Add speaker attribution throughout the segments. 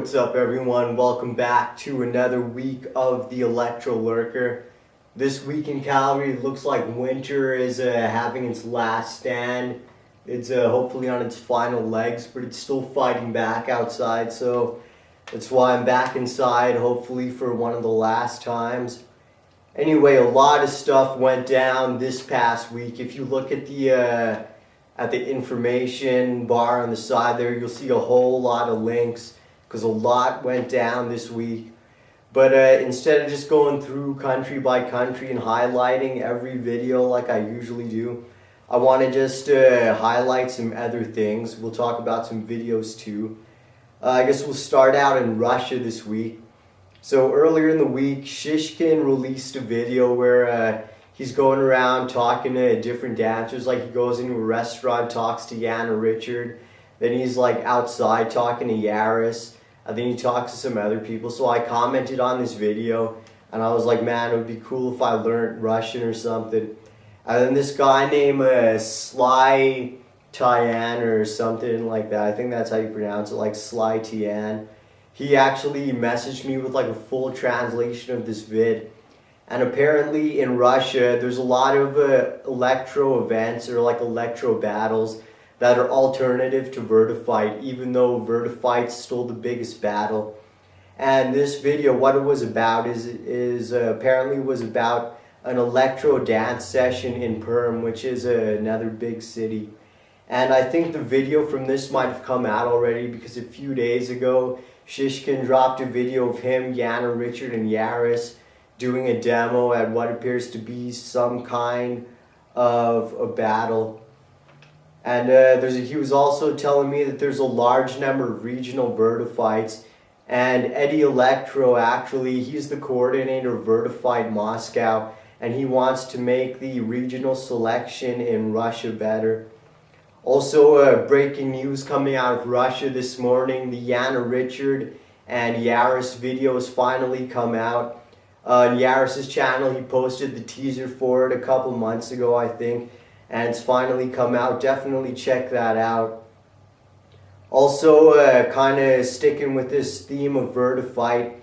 Speaker 1: What's up everyone? Welcome back to another week of the Electro Lurker. This week in Calgary, it looks like winter is having its last stand. It's hopefully on its final legs, but it's still fighting back outside, so that's why I'm back inside, hopefully for one of the last times. Anyway, a lot of stuff went down this past week. If you look at the information bar on the side there, you'll see a whole lot of links because a lot went down this week. But instead of just going through country by country and highlighting every video like I usually do, I want to just highlight some other things. We'll talk about some videos too. I guess we'll start out in Russia this week. So earlier in the week, Shishkin released a video where he's going around talking to different dancers. Like he goes into a restaurant, talks to YANA Richard. Then he's like outside talking to YARUS. And then he talks to some other people. So I commented on this video and I was like, man, it would be cool if I learned Russian or something. And then this guy named Sly Tian or something like that. I think that's how you pronounce it, like Sly Tian. He actually messaged me with like a full translation of this vid. And apparently in Russia, there's a lot of electro events or like electro battles that are alternative to Vertifight, even though Vertifight's still the biggest battle. And this video, what it was about is apparently was about an electro dance session in Perm, which is another big city. And I think the video from this might have come out already because a few days ago, Shishkin dropped a video of him, YANA Richard, and YARUS doing a demo at what appears to be some kind of a battle. And he was also telling me that there's a large number of regional Vertifights. And Eddie Electro, actually, he's the coordinator of Vertifight Moscow. And he wants to make the regional selection in Russia better. Also, breaking news coming out of Russia this morning. The YANA Richard and YARUS videos finally come out. On YARUS's channel, he posted the teaser for it a couple months ago, I think. And it's finally come out. Definitely check that out. Also, kind of sticking with this theme of Vertifight,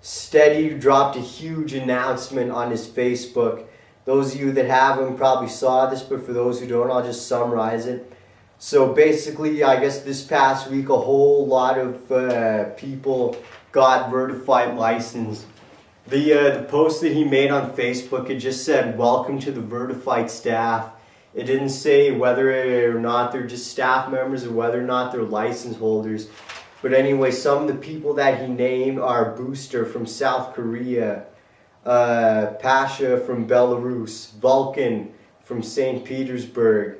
Speaker 1: Stezzy dropped a huge announcement on his Facebook. Those of you that have him probably saw this, but for those who don't, I'll just summarize it. So basically, I guess this past week, a whole lot of people got Vertifight license. The post that he made on Facebook, it just said, "Welcome to the Vertifight staff." It didn't say whether or not they're just staff members or whether or not they're license holders. But anyway, some of the people that he named are Booster from South Korea, Pasha from Belarus, Vulcan from St. Petersburg.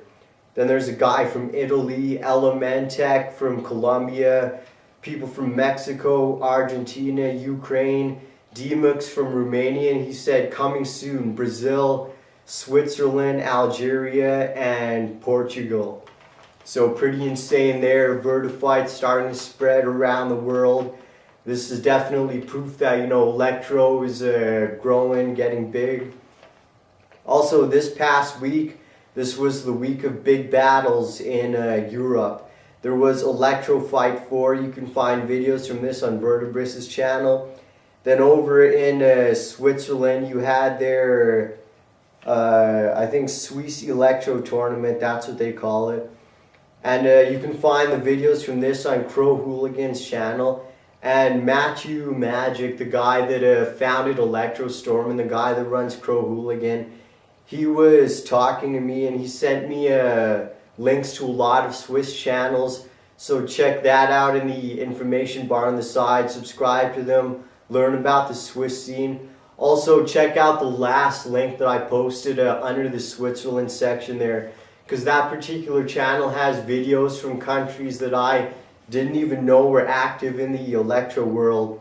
Speaker 1: Then there's a guy from Italy, Elementech from Colombia, people from Mexico, Argentina, Ukraine, Demux from Romania, and he said coming soon, Brazil, Switzerland, Algeria, and Portugal. So pretty insane there. Vertifight starting to spread around the world. This is definitely proof that, you know, Electro is growing, getting big. Also, this past week, this was the week of big battles in Europe. There was Electrofight 4. You can find videos from this on Vertibris's channel. Then over in Switzerland, you had their I think Suisse Electro tournament, that's what they call it. And you can find the videos from this on Crow Hooligan's channel. And Matthew Magic, the guy that founded Electro Storm and the guy that runs Crow Hooligan, he was talking to me and he sent me links to a lot of Swiss channels. So check that out in the information bar on the side. Subscribe to them, learn about the Swiss scene. Also, check out the last link that I posted under the Switzerland section there, because that particular channel has videos from countries that I didn't even know were active in the electro world.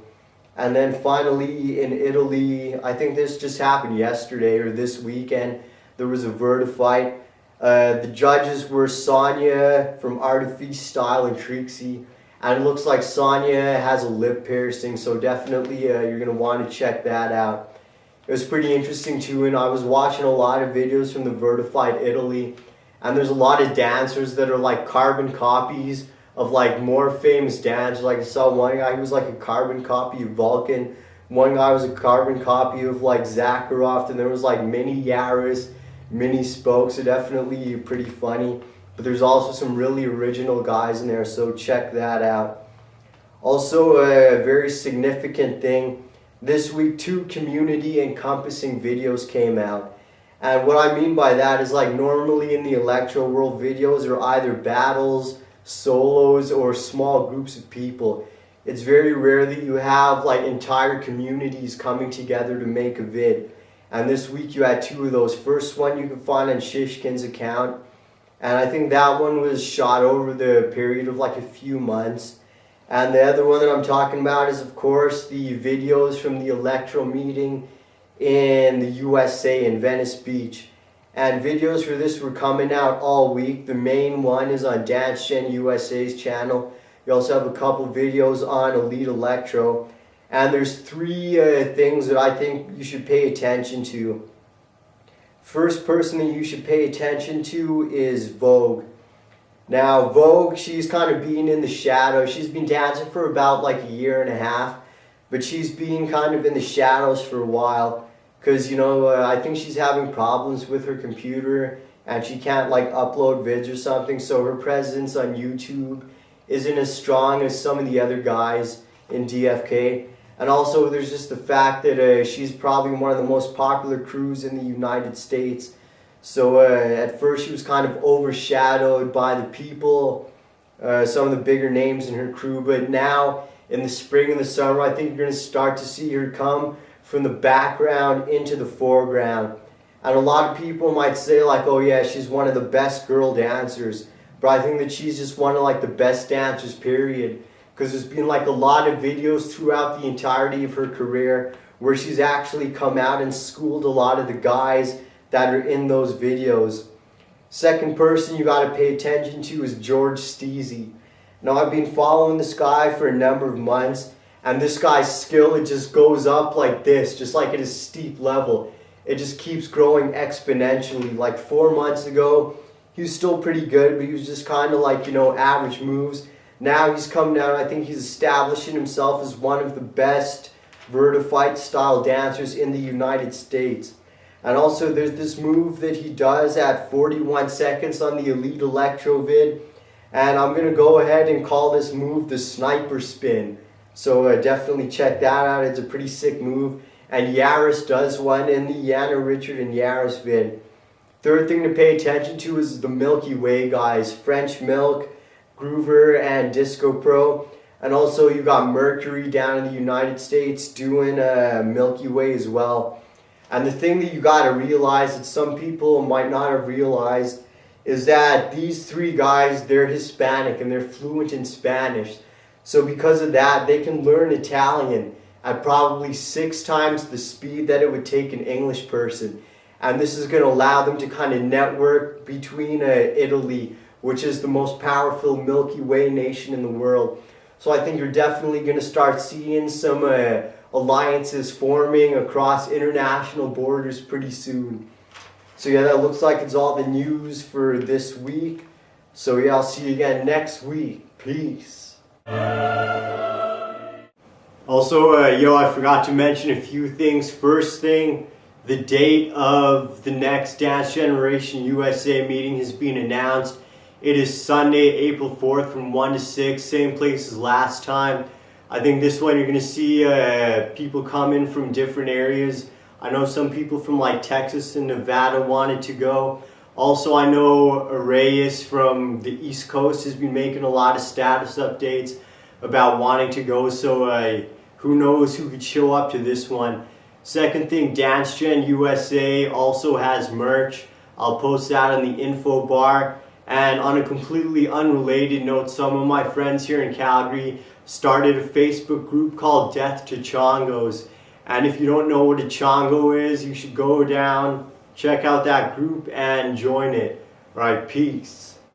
Speaker 1: And then finally in Italy, I think this just happened yesterday or this weekend, there was a Vertifight. The judges were Sonia from Artifice Style and Trixie. And it looks like Sonia has a lip piercing, so definitely you're going to want to check that out. It was pretty interesting too, and I was watching a lot of videos from the Vertifight Italy, and there's a lot of dancers that are like carbon copies of like more famous dancers. Like I saw one guy who was like a carbon copy of Vulcan. One guy was a carbon copy of like Zakharov, and there was like mini YARUS, mini Spokes. So definitely pretty funny. But there's also some really original guys in there, so check that out. Also a very significant thing, this week 2 community encompassing videos came out. And what I mean by that is, like, normally in the electro world, videos are either battles, solos, or small groups of people. It's very rare that you have like entire communities coming together to make a vid. And this week you had 2 of those. First one you can find on Shishkin's account. And I think that one was shot over the period of like a few months. And the other one that I'm talking about is, of course, the videos from the Electro meeting in the USA in Venice Beach. And videos for this were coming out all week. The main one is on Dance Gen USA's channel. You also have a couple videos on Elite Electro. And there's 3 things that I think you should pay attention to. First person that you should pay attention to is Vogue. Now Vogue, she's kind of been in the shadows. She's been dancing for about like a year and a half, but she's been kind of in the shadows for a while because, you know, I think she's having problems with her computer and she can't like upload vids or something, so her presence on YouTube isn't as strong as some of the other guys in DFK. And also there's just the fact that she's probably one of the most popular crews in the United States. So at first she was kind of overshadowed by the people, some of the bigger names in her crew. But now in the spring and the summer, I think you're going to start to see her come from the background into the foreground. And a lot of people might say like, oh yeah, she's one of the best girl dancers. But I think that she's just one of like the best dancers, period. Because there's been like a lot of videos throughout the entirety of her career where she's actually come out and schooled a lot of the guys that are in those videos. Second person you got to pay attention to is George Stezzy. Now I've been following this guy for a number of months, and this guy's skill, it just goes up like this, just like at a steep level. It just keeps growing exponentially. Like 4 months ago, he was still pretty good, but he was just kind of like, you know, average moves. Now he's come down. I think he's establishing himself as one of the best Vertifight style dancers in the United States. And also there's this move that he does at 41 seconds on the Elite Electro vid. And I'm going to go ahead and call this move the sniper spin. So definitely check that out. It's a pretty sick move. And YARUS does one in the YANA, Richard, and YARUS vid. Third thing to pay attention to is the Milky Way guys. French Milk, Groover, and Disco Pro. And also you got Mercury down in the United States doing Milky Way as well. And the thing that you got to realize that some people might not have realized is that these 3 guys, they're Hispanic and they're fluent in Spanish. So because of that, they can learn Italian at probably 6 times the speed that it would take an English person. And this is going to allow them to kind of network between Italy, which is the most powerful Milky Way nation in the world. So I think you're definitely going to start seeing some alliances forming across international borders pretty soon. So yeah, that looks like it's all the news for this week. So yeah, I'll see you again next week. Peace. Also, I forgot to mention a few things. First thing, the date of the next Dance Generation USA meeting has been announced. It is Sunday, April 4th from 1 to 6, same place as last time. I think this one you're going to see people come in from different areas. I know some people from like Texas and Nevada wanted to go. Also, I know Arrayus from the East Coast has been making a lot of status updates about wanting to go. So who knows who could show up to this one. Second thing, Dance Gen USA also has merch. I'll post that on the info bar. And on a completely unrelated note, some of my friends here in Calgary started a Facebook group called Death to Chongos. And if you don't know what a Chongo is, you should go down, check out that group and join it. Alright, peace.